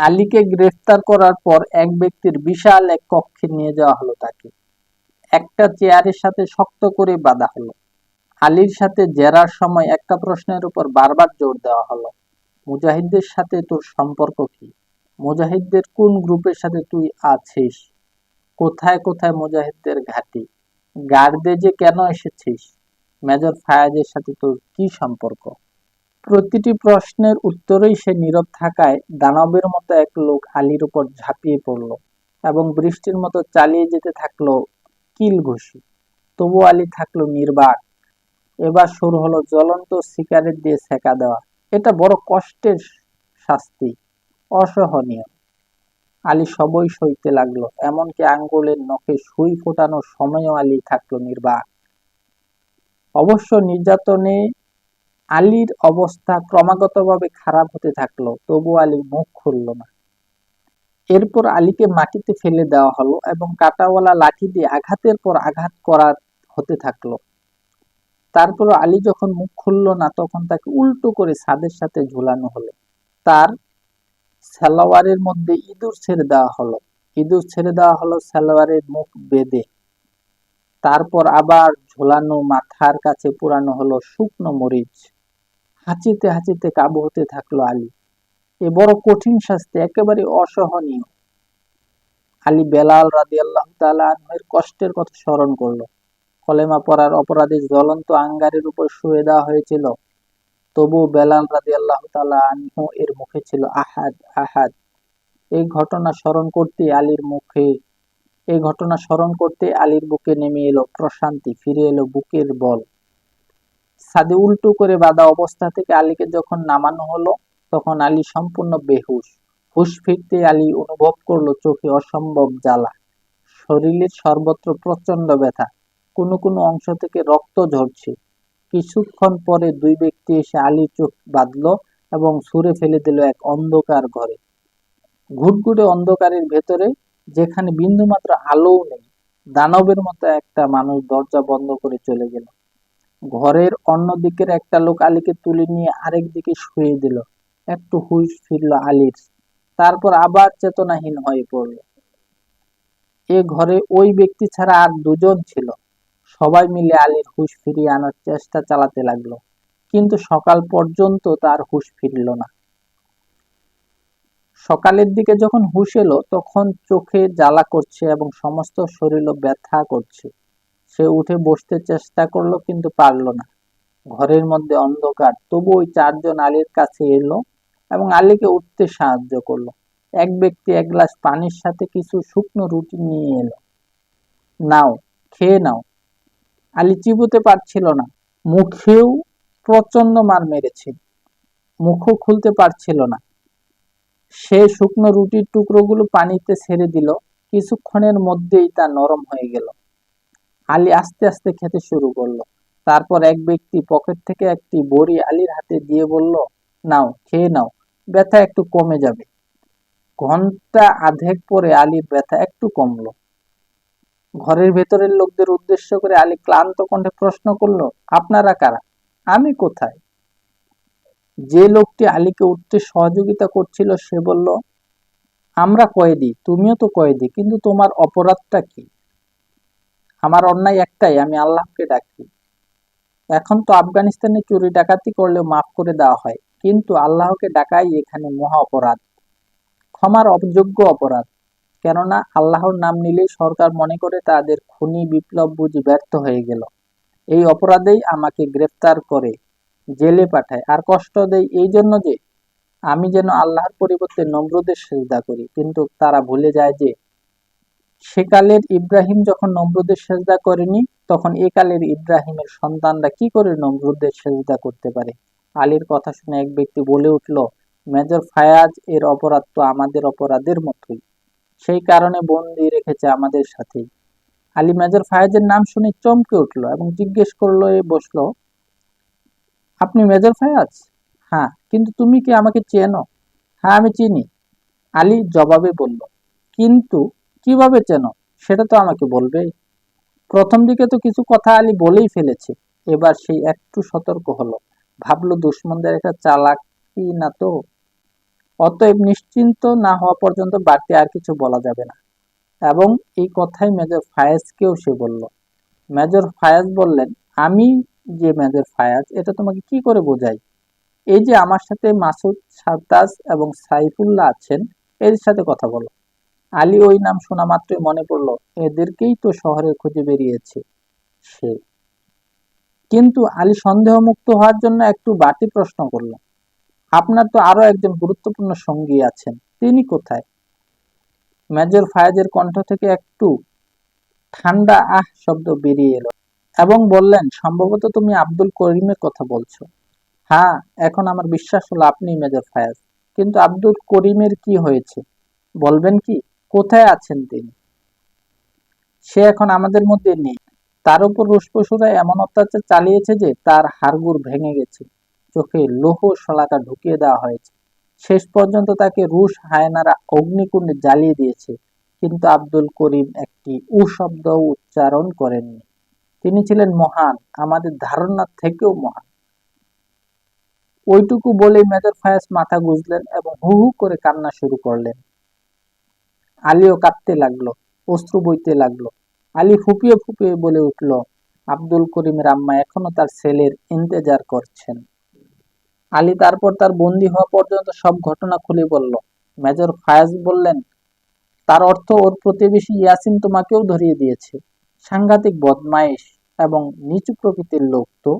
আলীকে গ্রেফতার করার পর এক ব্যক্তির বিশাল এক কক্ষে নিয়ে যাওয়া হলো তাকে। একটা চেয়ারের সাথে শক্ত করে বাঁধা হলো। আলীর সাথে জেরার সময় একটা প্রশ্নের উপর বারবার জোর দেওয়া হলো, মুজাহিদদের সাথে তোর সম্পর্ক কি? মুজাহিদদের কোন গ্রুপের সাথে তুই আছিস? কোথায় কোথায় মুজাহিদদের ঘাঁটি? গার্দেজে কেন এসেছিস? মেজর ফায়াজের সাথে তোর কি সম্পর্ক? প্রতিটি প্রশ্নের উত্তরেই সে নীরব থাকায় দানবের মতো এক লোক আলীর উপর ঝাঁপিয়ে পড়ল এবং বৃষ্টির মতো চালিয়ে যেতে থাকলো কিল ঘুষি। তবু আলী থাকলো নির্বাক। এবার শুরু হলো জ্বলন্ত সিগারেট দিয়ে সেকা দেওয়া। এটা বড় কষ্টের শাস্তি, অসহনীয়। আলী সবই সইতে লাগলো, এমনকি আঙ্গুলের নখে সুই ফোটানোর সময়ও আলী থাকলো নির্বাক। অবশ্য নির্যাতনে আলীর অবস্থা ক্রমাগতভাবে খারাপ হতে থাকলো, তবু আলী মুখ খুলল না। এরপর আলীকে মাটিতে ফেলে দেওয়া হলো এবং কাঁটাওয়ালা লাঠি দিয়ে আঘাতের পর আঘাত করা হতে থাকলো। তারপরও আলী যখন মুখ খুলল না, তখন তাকে উল্টো করে ছাদের সাথে ঝুলানো হলো। তার সালোয়ারের মধ্যে ইঁদুর ছেড়ে দেওয়া হলো। সালোয়ারের মুখ বেঁধে। তারপর আবার ঝোলানো মাথার কাছে পুরানো হলো শুকনো মরিচ। হাঁচিতে হাঁচিতে কাবু হতে থাকলো আলী। এ বড় কঠিন শাস্তি, একেবারে অসহনীয়। আলী বেলাল রাদিয়াল্লাহু তাআলা আনহুর কষ্টের কথা স্মরণ করলো। কলেমা পড়ার অপরাধে জ্বলন্ত আঙ্গারের উপর শুয়ে দেওয়া হয়েছিল, তবুও বেলাল রাদিয়াল্লাহু তাআলা আনহু এর মুখে ছিল আহাদ আহাদ। এই ঘটনা স্মরণ করতে আলীর বুকে নেমে এলো প্রশান্তি, ফিরে এলো বুকের বল। ছাদে উল্টো করে বাঁধা অবস্থা থেকে আলীকে যখন নামানো হলো, তখন আলী সম্পূর্ণ বেহুশ। হুঁশ ফিরতে আলী অনুভব করলো চোখে অসম্ভব জ্বালা, শরীরের সর্বত্র প্রচন্ড ব্যথা, কোনো কোনো অংশ থেকে রক্ত ঝরছে। কিছুক্ষণ পরে দুই ব্যক্তি এসে আলীর চোখ বাঁধলো এবং ছুঁড়ে ফেলে দিল এক অন্ধকার ঘরে। ঘুটঘুটে অন্ধকারের ভেতরে, যেখানে বিন্দুমাত্র আলোও নেই, দানবের মতো একটা মানুষ দরজা বন্ধ করে চলে গেল। ঘরের অন্য দিকের একটা লোক আলীকে তুলে নিয়ে আরেক দিকে শুইয়ে দিল। একটু হুঁশ ফিরল আলীর, তারপর আবার চেতনাহীন হয়ে পড়ল। এ ঘরে ওই ব্যক্তি ছাড়া আর দুজন ছিল। সবাই মিলে আলীর হুঁশ ফিরিয়ে আনার চেষ্টা চালাতে লাগলো, কিন্তু সকাল পর্যন্ত তার হুঁশ ফিরল না। সকালের দিকে যখন হুঁশ এলো, তখন চোখে জ্বালা করছে এবং সমস্ত শরীরে ব্যথা করছে। সে উঠে বসতে চেষ্টা করলো, কিন্তু পারল না। ঘরের মধ্যে অন্ধকার, তবু ওই চারজন আলীর কাছে এলো এবং আলীকে উঠতে সাহায্য করলো। এক ব্যক্তি এক গ্লাস পানির সাথে কিছু শুকনো রুটি নিয়ে এলো। নাও, খেয়ে নাও। আলী চিবোতে পারছিল না, মুখেও প্রচন্ড মার মেরেছে, মুখও খুলতে পারছিল না। সে শুকনো রুটির টুকরোগুলো পানিতে ছেড়ে দিল। কিছুক্ষণের মধ্যেই তা নরম হয়ে গেল। আলী আস্তে আস্তে খেতে শুরু করলো। তারপর এক ব্যক্তি পকেট থেকে একটি বড়ি আলীর হাতে দিয়ে বলল, নাও, খেয়ে নাও, ব্যথা একটু কমে যাবে। ঘন্টা আধেক পরে আলীর ব্যথা একটু কমলো। ঘরের ভেতরের লোকদের উদ্দেশ্য করে আলী ক্লান্ত কণ্ঠে প্রশ্ন করলো, আপনারা কারা? আমি কোথায়? যে লোকটি আলীকে উঠতে সহযোগিতা করছিল সে বলল, আমরা কয়েদি, তুমিও তো কয়েদি, কিন্তু তোমার অপরাধটা কি? আমার অন্যায় একটাই, আমি আল্লাহকে ডাকি। এখন তো আফগানিস্তানে চুরি ডাকাতি করলেও মাফ করে দেওয়া হয়, কিন্তু আল্লাহকে ডাকাই এখানে মহা অপরাধ, ক্ষমার অযোগ্য অপরাধ। কেননা আল্লাহর নাম নিলেই সরকার মনে করে তাদের খুনি বিপ্লব বুঝি ব্যর্থ হয়ে গেল। এই অপরাধেই আমাকে গ্রেফতার করে জেলে পাঠায়, আর কষ্ট দেয় এই জন্য যে আমি যেন আল্লাহর পরিবর্তে নমরুদের সেজদা করি। কিন্তু তারা ভুলে যায় যে সেকালের ইব্রাহিম যখন নমরুদের সেজদা করেনি, তখন একালের ইব্রাহিমের সন্তানরা কি করে নমরুদের সেজদা করতে পারে? আলীর কথা শুনে এক ব্যক্তি বলে উঠল, মেজর ফায়াজ এর অপরাধ তো আমাদের অপরাধের মতোই, সেই কারণে বন্দি রেখেছে আমাদের সাথেই। আলী মেজর ফায়াজের নাম শুনে চমকে উঠল এবং জিজ্ঞেস করলো, এ বসলো, আপনি মেজর ফায়াজ? হ্যাঁ, কিন্তু তুমি কি আমাকে চেনো? হ্যাঁ, আমি চিনি, আলী জবাবে বলল। কিন্তু কিভাবে চেনো সেটা তো আমাকে বলবে। প্রথম দিকে তো কিছু কথা আলী বলেই ফেলেছে। এবার সেই একটু সতর্ক হলো, ভাবলো দুশ্মনদের একটা চালাকি না তো। অতএব নিশ্চিন্ত না হওয়া পর্যন্ত বাড়তি আর কিছু বলা যাবে না। এবং এই কথাই মেজর ফায়াজকেও সে বলল। মেজর ফায়াজ বললেন, আমি যে মেজর ফায়াজ এটা তোমাকে কি করে বোঝাই? এই যে আমার সাথে মাসুদ, সারতাজ এবং সাইফুল্লাহ আছেন, এদের সাথে কথা বলো। আলী ওই নাম শোনা মাত্রই মনে পড়ল, এদেরকেই তো শহরে খুঁজে বেরিয়েছে সে। কিন্তু আলী সন্দেহমুক্ত হওয়ার জন্য একটু বাড়তি প্রশ্ন করল, আপনার তো আরো একজন গুরুত্বপূর্ণ সঙ্গী আছেন, তিনি কোথায়? মেজর ফায়াজের কণ্ঠ থেকে একটু ঠান্ডা আহ শব্দ বেরিয়ে এলো এবং বললেন, সম্ভবত তুমি আব্দুল করিমের কথা বলছো। হ্যাঁ, এখন আমার বিশ্বাস হলো আপনি মেজর ফায়াজ। কিন্তু আব্দুল করিমের কি হয়েছে, বলবেন কি? কোথায় আছেন তিনি? সে এখন আমাদের মধ্যে নেই। তার উপর রুশ-পশুরা এমন অত্যাচার চালিয়েছে যে তার হাড়গোড় ভেঙে গেছে, চোখে লৌহ শলাকা ঢুকিয়ে দেওয়া হয়েছে। শেষ পর্যন্ত তাকে রুশ হায়নারা অগ্নিকুণ্ডে জ্বালিয়ে দিয়েছে। কিন্তু আব্দুল করিম একটি উ শব্দ উচ্চারণ করেননি। তিনি ছিলেন মহান, আমাদের ধারণার থেকেও মহান। ওইটুকু বলেই মেজর ফায়াজ মাথা গুঁজলেন এবং হু হু করে কান্না শুরু করলেন। আলীও কাঁদতে লাগলো, অশ্রু বইতে লাগলো। আলী ফুপিয়ে ফুপিয়ে বলে উঠল, আব্দুল করিমের আম্মা এখনো তার ছেলের ইন্তেজার করছেন। আলী তারপর তার বন্দী হওয়া পর্যন্ত সব ঘটনা খুলে বলল। মেজর ফায়াজ বললেন, তার অর্থ ওর প্রতিবেশী ইয়াসিন তোমাকেও ধরিয়ে দিয়েছে। সাংঘাতিক বদমাইশ এবং নিচু প্রকৃতির লোক তো,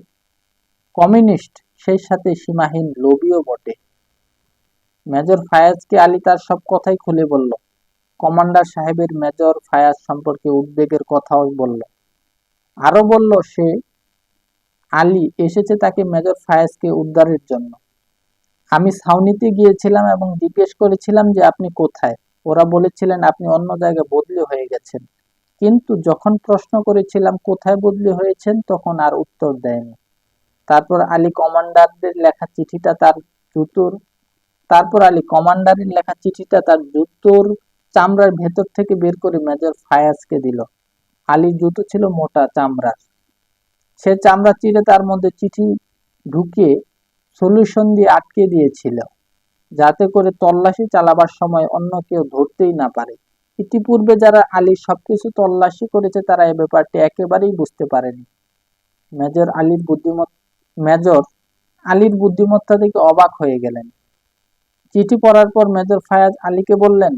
কমিউনিস্ট, সেই সাথে সীমাহীন লোভীও বটে। মেজর ফায়াজকে আলী তার সব কথাই খুলে বলল। কমান্ডার সাহেবের মেজর ফায়াজ সম্পর্কে উদ্বেগের কথাও বলল। আরো বলল সে আলী এসেছে তাকে মেজর ফায়াজকে উদ্ধারের জন্য। আমি ছাউনিতে গিয়েছিলাম এবং জিজ্ঞেস করেছিলাম যে আপনি কোথায়। ওরা বলেছিলেন আপনি অন্য জায়গায় বদলি হয়ে গেছেন। কিন্তু যখন প্রশ্ন করেছিলাম কোথায় বদলি হয়েছেন তখন আর উত্তর দেয়নি। তারপর আলী কমান্ডারদের লেখা চিঠিটা তার জুতোর তারপর আলী কমান্ডারের লেখা চিঠিটা তার জুতোর চামড়ার ভেতর থেকে বের করে মেজর ফায়াজকে দিল। আলীর জুতো ছিল মোটা চামড়ার। সে চামড়া চিরে তার মধ্যে চিঠি ঢুকিয়ে সলিউশন দিয়ে আটকে দিয়েছিল, যাতে করে তল্লাশি চালাবার সময় অন্য কেউ ধরতেই না পারে। ইতিপূর্বে যারা আলীর সবকিছু তল্লাশি করেছে তারা এ ব্যাপারটি একেবারেই বুঝতে পারেনি। মেজর মেজর আলীর বুদ্ধিমত্তা দেখে অবাক হয়ে গেলেন। চিঠি পড়ার পর মেজর ফায়াজ আলীকে বললেন,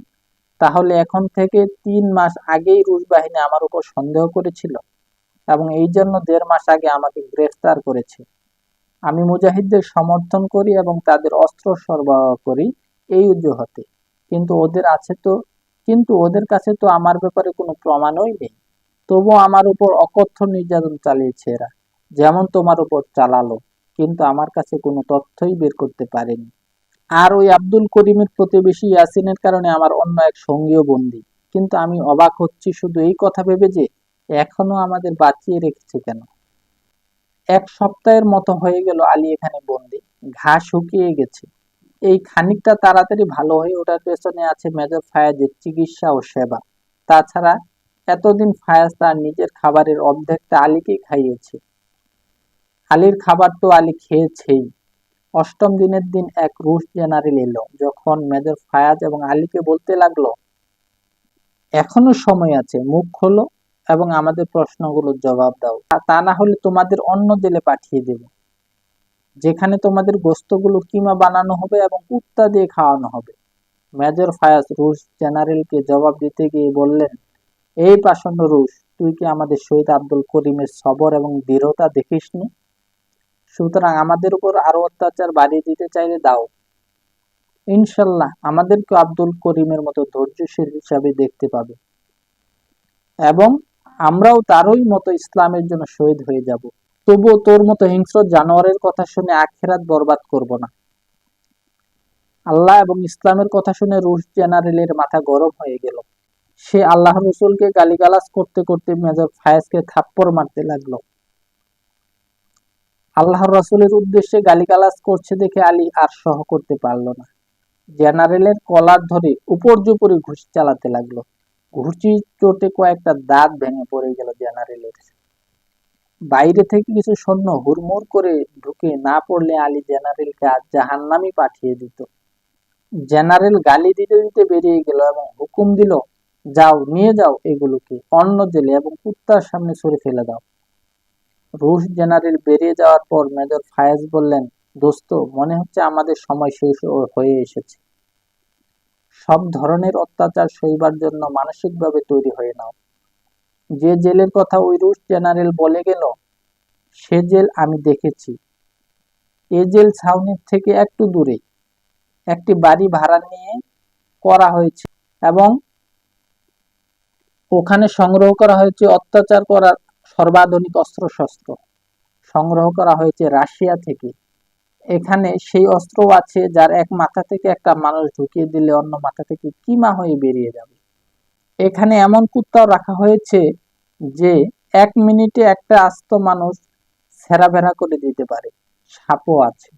তাহলে এখন থেকে 3 মাস আগেই রুশ বাহিনী আমার উপর সন্দেহ করেছিল এবং এই জন্য 1.5 মাস আগে আমাকে গ্রেফতার করেছে। আমি মুজাহিদদের সমর্থন করি এবং তাদের অস্ত্র সরবরাহ করি এই অজুহাতে। কিন্তু ওদের কাছে তো আমার ব্যাপারে কোনো প্রমাণই নেই। তবুও আমার উপর অকথ্য নির্যাতন চালিয়েছে এরা, যেমন তোমার উপর চালালো, কিন্তু আমার কাছে কোনো তথ্যই বের করতে পারেনি। আর ওই আব্দুল করিমের প্রতিবেশী ইয়াসিনের কারণে আমার অন্য এক সঙ্গীও বন্দী। কিন্তু আমি অবাক হচ্ছি শুধু এই কথা ভেবে যে এখনো আমাদের বাঁচিয়ে রেখেছে কেন। 1 সপ্তাহের মতো হয়ে গেল আলী এখানে বন্দী। ঘা শুকিয়ে গেছে। এই খানিকটা তাড়াতাড়ি ভালো হয়ে ওঠার পেছনে আছে মেজর ফায়াজের চিকিৎসা ও সেবা। তাছাড়া এতদিন ফায়াজ তার নিজের খাবারের অর্ধেকটা আলীকেই খাইয়েছে। আলীর খাবার তো আলী খেয়েছেই। 8ম দিনের দিন এক রুশ জেনারেল এলো, যখন মেজর ফায়াজ এবং আলীকে বলতে লাগলো, এখনো সময় আছে, মুখ খোলো এবং আমাদের প্রশ্নগুলোর জবাব দাও, তা না হলে তোমাদের অন্য জেলে পাঠিয়ে দেব, যেখানে তোমাদের গোস্তগুলো কিমা বানানো হবে এবং কুত্তা দিয়ে খাওয়ানো হবে। মেজর ফায়াজ রুশ জেনারেলকে জবাব দিতে গিয়ে বললেন, এই পাষণ্ড রুশ, তুই কি আমাদের শহীদ আব্দুল করিমের সবর এবং দৃঢ়তা দেখিসনি? সুতরাং আমাদের উপর আরো অত্যাচার বাড়িয়ে দিতে চাইলে দাও। ইনশাল্লাহ আমাদেরকে আব্দুল করিমের মতো ধৈর্যশীল হিসাবে দেখতে পাবে এবং আমরাও তারই মতো ইসলামের জন্য শহীদ হয়ে যাব। তবুও তোর মতো হিংস্র জানোয়ারের কথা শুনে আখিরাত বরবাদ করব না। আল্লাহ এবং ইসলামের কথা শুনে রুশ জেনারেলের মাথা গরম হয়ে গেল। সে আল্লাহ রসুলকে গালিগালাজ করতে করতে মেজর ফায়াজকে থাপ্পড় মারতে লাগলো। আল্লাহর রসুলের উদ্দেশ্যে গালিগালাজ করছে দেখে আলী আর সহ করতে পারল না। জেনারেলের কলার ধরে উপর্যুপরি ঘুষি চালাতে লাগলো। ঘুষির চোটে কয়েকটা দাঁত ভেঙে পড়ে গেল জেনারেলের। বাইরে থেকে কিছু সৈন্য হুড়মুড় করে ঢুকে না পড়লে আলী জেনারেলকে আজ জাহান্নামে পাঠিয়ে দিত। জেনারেল গালি দিতে দিতে বেরিয়ে গেল এবং হুকুম দিল, যাও নিয়ে যাও এগুলোকে অন্য জেলে এবং কুত্তার সামনে ছুঁড়ে ফেলে দাও। রুশ জেনারেল বেরিয়ে যাওয়ার পর মেজর ফায়াজ বললেন, দোস্ত, মনে হচ্ছে আমাদের সময় শেষ হয়ে এসেছে। সব ধরনের অত্যাচার সইবার জন্য মানসিকভাবে তৈরি হয়ে নাও। যে জেলের কথা ওই রুশ জেনারেল বলে গেল, সে জেল আমি দেখেছি। এ জেল ছাউনির থেকে একটু দূরে একটি বাড়ি ভাড়া নিয়ে করা হয়েছে এবং ওখানে সংগ্রহ করা হয়েছে অত্যাচার করার সর্বাধুনিক অস্ত্রশস্ত্র। সংগ্রহ করা হয়েছে রাশিয়া থেকে। এখানে সেই অস্ত্রও আছে যার এক মাথা থেকে একটা মানুষ ঢুকিয়ে দিলে অন্য মাথা থেকে কিমা হয়ে বেরিয়ে যাবে। এখানে এমন কুত্তাও রাখা হয়েছে যে 1 মিনিটে একটা আস্ত মানুষ ছেঁড়াবেড়া করে দিতে পারে। সাপও আছে,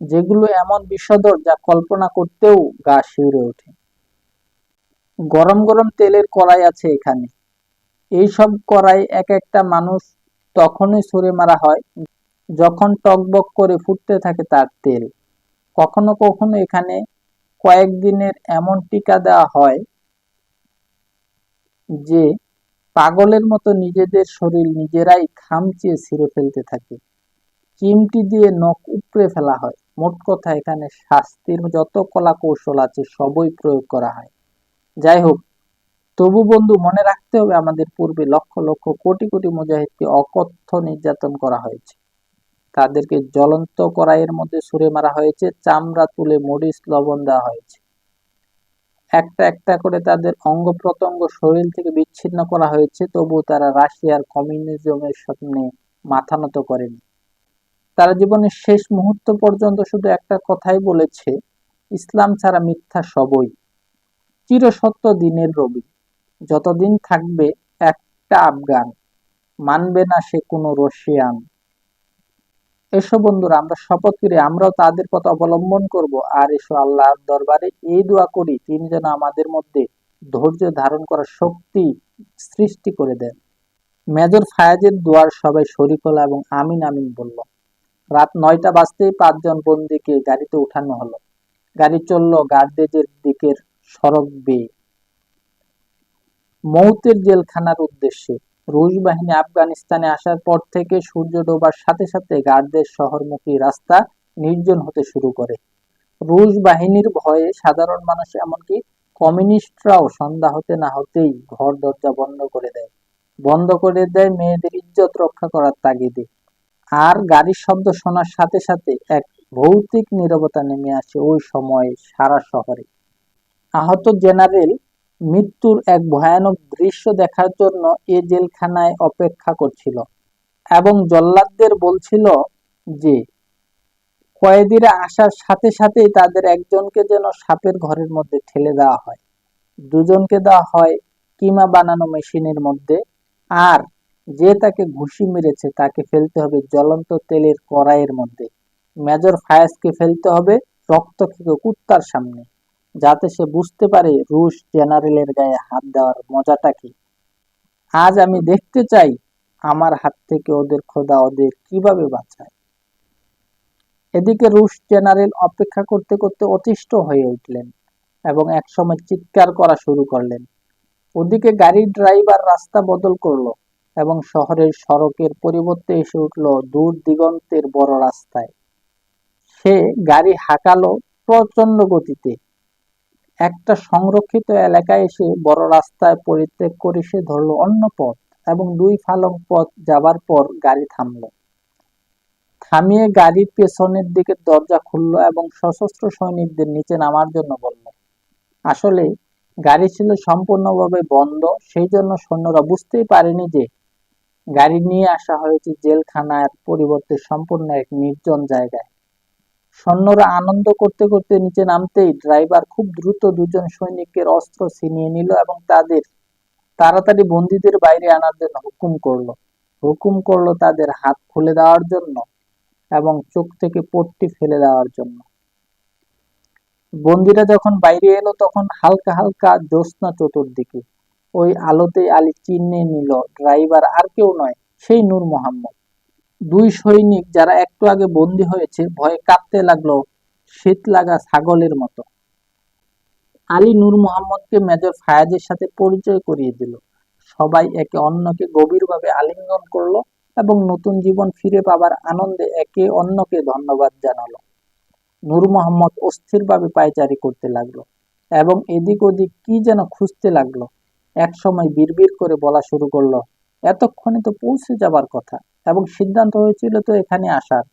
যেগুলো এমন বিষধর যা কল্পনা করতেও গা শিউরে ওঠে। গরম গরম তেলের কড়াই আছে এখানে। এই সব কড়াই এক একটা মানুষ তখনই ছুঁড়ে মারা হয় যখন টগবগ করে ফুটতে থাকে তার তেল। কখনো কখনো এখানে কয়েকদিনের এমন টিকা দেওয়া হয় যে পাগলের মতো নিজেদের শরীর নিজেরাই খামচিয়ে ছিঁড়ে ফেলতে থাকে। চিমটি দিয়ে নখ উপড়ে ফেলা হয়। মোট কথা, এখানে শাস্তির যত কলা কৌশল আছে সবই প্রয়োগ করা হয়। যাই হোক, তবু বন্ধু, মনে রাখতে হবে আমাদের পূর্বে লক্ষ লক্ষ কোটি কোটি মুজাহিদকে অকথ্য নির্যাতন করা হয়েছে। তাদেরকে জ্বলন্ত কড়াইয়ের মধ্যে ছুঁড়ে মারা হয়েছে, চামড়া তুলে মরিচ লবণ দেওয়া হয়েছে। একটা একটা করে তাদের অঙ্গ প্রত্যঙ্গ শরীর থেকে বিচ্ছিন্ন করা হয়েছে, তবুও তারা রাশিয়ার কমিউনিজমের সামনে মাথা নত করেনি। তারা জীবনের শেষ মুহূর্ত পর্যন্ত শুধু একটা কথাই বলেছে, ইসলাম ছাড়া মিথ্যা সবই। চিরসত্য দিনের রবি। যতদিন থাকবে একটা আফগান, মানবে না সে কোনো রশিয়ান। এসো বন্ধুরা, আমরা শপথ করি আমরাও তাদের পথ অবলম্বন করব। আর এসো আল্লাহর দরবারে এই দোয়া করি, তিনি যেন আমাদের মধ্যে ধৈর্য ধারণ করার শক্তি সৃষ্টি করে দেন। মেজর ফায়াজের দোয়ার সবাই শরিক হলো এবং আমিন আমিন বলল। রাত 9টা বাজতেই 5 জন বন্দীকে গাড়িতে উঠানো হলো। গাড়ি চলল গার্দেজের দিকের সড়ক বেয়ে, মৌতের জেলখানার উদ্দেশ্যে। রুশ বাহিনী আফগানিস্তানে আসার পর থেকে সূর্য ডোবার সাথে সাথে গার্দের শহরমুখী রাস্তা নির্জন হতে শুরু করে। রুশ বাহিনীর ভয়ে সাধারণ মানুষ, এমনকি কমিউনিস্টরাও সন্ধ্যা হতে না হতেই ঘর দরজা বন্ধ করে দেয় মেয়েদের ইজ্জত রক্ষা করার তাগিদে। আর গাড়ির শব্দ শোনার সাথে সাথে এক ভৌতিক নীরবতা নেমে আসে ওই সময়ে সারা শহরে। আহত জেনারেল মৃত্যুর এক ভয়ানক দৃশ্য দেখার জন্য এ জেলখানায় অপেক্ষা করছিল এবং জল্লাদদের বলছিল যে কয়েদিরা আসার সাথে সাথেই তাদের একজনকে যেন সাপের ঘরের মধ্যে ঠেলে দেওয়া হয়, দুজনকে দেওয়া হয় কিমা বানানো মেশিনের মধ্যে, আর যে তাকে ঘুষি মেরেছে তাকে ফেলতে হবে জ্বলন্ত তেলের কড়াইয়ের মধ্যে। মেজর ফায়াজকে ফেলতে হবে রক্তক্ষেকো কুত্তার সামনে, যাতে সে বুঝতে পারে রুশ জেনারেলের গায়ে হাত দেওয়ার মজাটা কি। আজ আমি দেখতে চাই আমার হাত থেকে ওদের খোদা ওদের কিভাবে বাঁচায়। এদিকে রুশ জেনারেল অপেক্ষা করতে করতে অতিষ্ঠ হয়ে উঠলেন এবং একসময় চিৎকার করা শুরু করলেন। ওদিকে গাড়ির ড্রাইভার রাস্তা বদল করলো এবং শহরের সড়কের পরিবর্তে এসে উঠল দূর দিগন্তের বড় রাস্তায়। সে গাড়ি হাঁকালো প্রচন্ড গতিতে। একটা সংরক্ষিত এলাকায় এসে বড় রাস্তায় পরিত্যাগ করে সে ধরল অন্য পথ এবং 2 ফালং পথ যাবার পর গাড়ি থামলো। থামিয়ে গাড়ির পেছনের দিকের দরজা খুলল এবং সশস্ত্র সৈনিকদের নিচে নামার জন্য বলল। আসলে গাড়ি ছিল সম্পূর্ণভাবে বন্ধ, সেই জন্য সৈন্যরা বুঝতেই পারেনি যে গাড়ি নিয়ে আসা হয়েছে জেলখানার পরিবর্তে সম্পূর্ণ এক নির্জন জায়গায়। সৈন্যরা আনন্দ করতে করতে নিচে নামতেই ড্রাইভার খুব দ্রুত 2 জন সৈনিকের অস্ত্র ছিনিয়ে নিল এবং তাদের তাড়াতাড়ি বন্দীদের বাইরে আনার জন্য হুকুম করলো তাদের হাত খুলে দেওয়ার জন্য এবং চোখ থেকে পট্টি ফেলে দেওয়ার জন্য। বন্দীরা যখন বাইরে এলো তখন হালকা হালকা জ্যোৎস্না চতুর্দিকে। ওই আলোতেই আলী চিনে নিল ড্রাইভার আর কেউ নয়, সেই নূর মোহাম্মদ। 2 সৈনিক যারা একটু আগে বন্দী হয়েছে ভয়ে কাঁপতে লাগলো। শীত লাগা ছাগলের মতো। আলী নূর মোহাম্মদকে মেজর ফায়াজের সাথে পরিচয় করিয়ে দিল। সবাই একে অন্যকে গভীরভাবে আলিঙ্গন করলো এবং নতুন জীবন ফিরে পাবার আনন্দে একে অন্যকে ধন্যবাদ জানালো। নূর মোহাম্মদ অস্থিরভাবে পায়চারি করতে লাগলো এবং এদিক ওদিক কি যেন খুঁজতে লাগলো। একসময় বিড়বিড় করে বলা শুরু করলো, এতক্ষণে তো পৌঁছে যাবার কথা এবং সিদ্ধান্ত হয়েছিল তো এখানে আসার।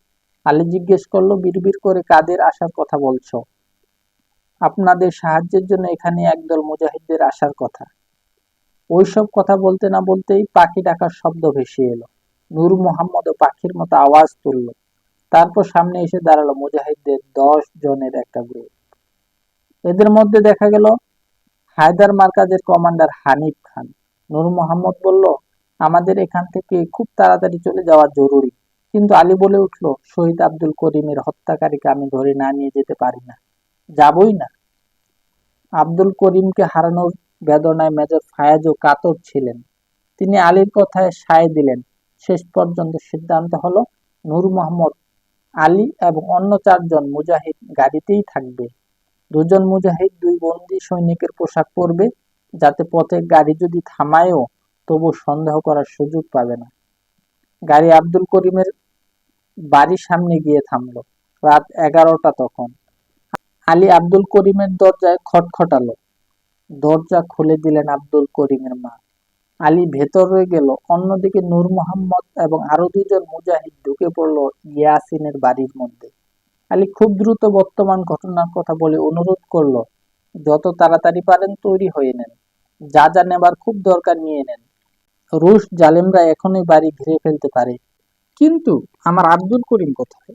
আলী জিজ্ঞেস করলো, বিড়বিড় করে কাদের আসার কথা বলছো? আপনাদের সাহায্যের জন্য এখানে একদল মুজাহিদদের আসার কথা। ওইসব কথা বলতে না বলতেই পাখি ডাকার শব্দ ভেসে এলো। নূর মোহাম্মদও পাখির মতো আওয়াজ তুলল। তারপর সামনে এসে দাঁড়ালো মুজাহিদদের 10 জনের একটা গ্রুপ। এদের মধ্যে দেখা গেল হায়দার মার্কাজের কমান্ডার হানিফ খান। নূর মোহাম্মদ বলল, আমাদের এখান থেকে খুব তাড়াতাড়ি চলে যাওয়া জরুরি। কিন্তু আলী বলে উঠল, শহীদ আব্দুল করিমের হত্যাকারীকে আমি ধরে না নিয়ে যেতে পারি না, যাবই না। আব্দুল করিমকে হারানোর বেদনায় মেজর ফায়াজও কাতর ছিলেন। তিনি আলীর কথায় সায় দিলেন। শেষ পর্যন্ত সিদ্ধান্ত হলো, নূর মোহাম্মদ, আলী এবং অন্য 4 জন মুজাহিদ গাড়িতেই থাকবে। 2 জন মুজাহিদ 2 বন্দী সৈনিকের পোশাক পরবে, যাতে পথে গাড়ি যদি থামায়ও তবু সন্দেহ করার সুযোগ পাবে না। গাড়ি আব্দুল করিমের বাড়ির সামনে গিয়ে থামলো। রাত 11টা তখন। আলী আব্দুল করিমের দরজায় খটখটালো। দরজা খুলে দিলেন আব্দুল করিমের মা। আলী ভেতরে গেল। অন্যদিকে নূর মোহাম্মদ এবং আরো 2 জন মুজাহিদ ঢুকে পড়ল ইয়াসিনের বাড়ির মধ্যে। আলী খুব দ্রুত বর্তমান ঘটনার কথা বলে অনুরোধ করলো, যত তাড়াতাড়ি পারেন তৈরি হয়ে নেন, যা যা নেবার খুব দরকার নিয়ে নেন। রুশ জালেমরা এখনই বাড়ি ঘিরে ফেলতে পারে। কিন্তু আমার আব্দুল করিম কোথায়?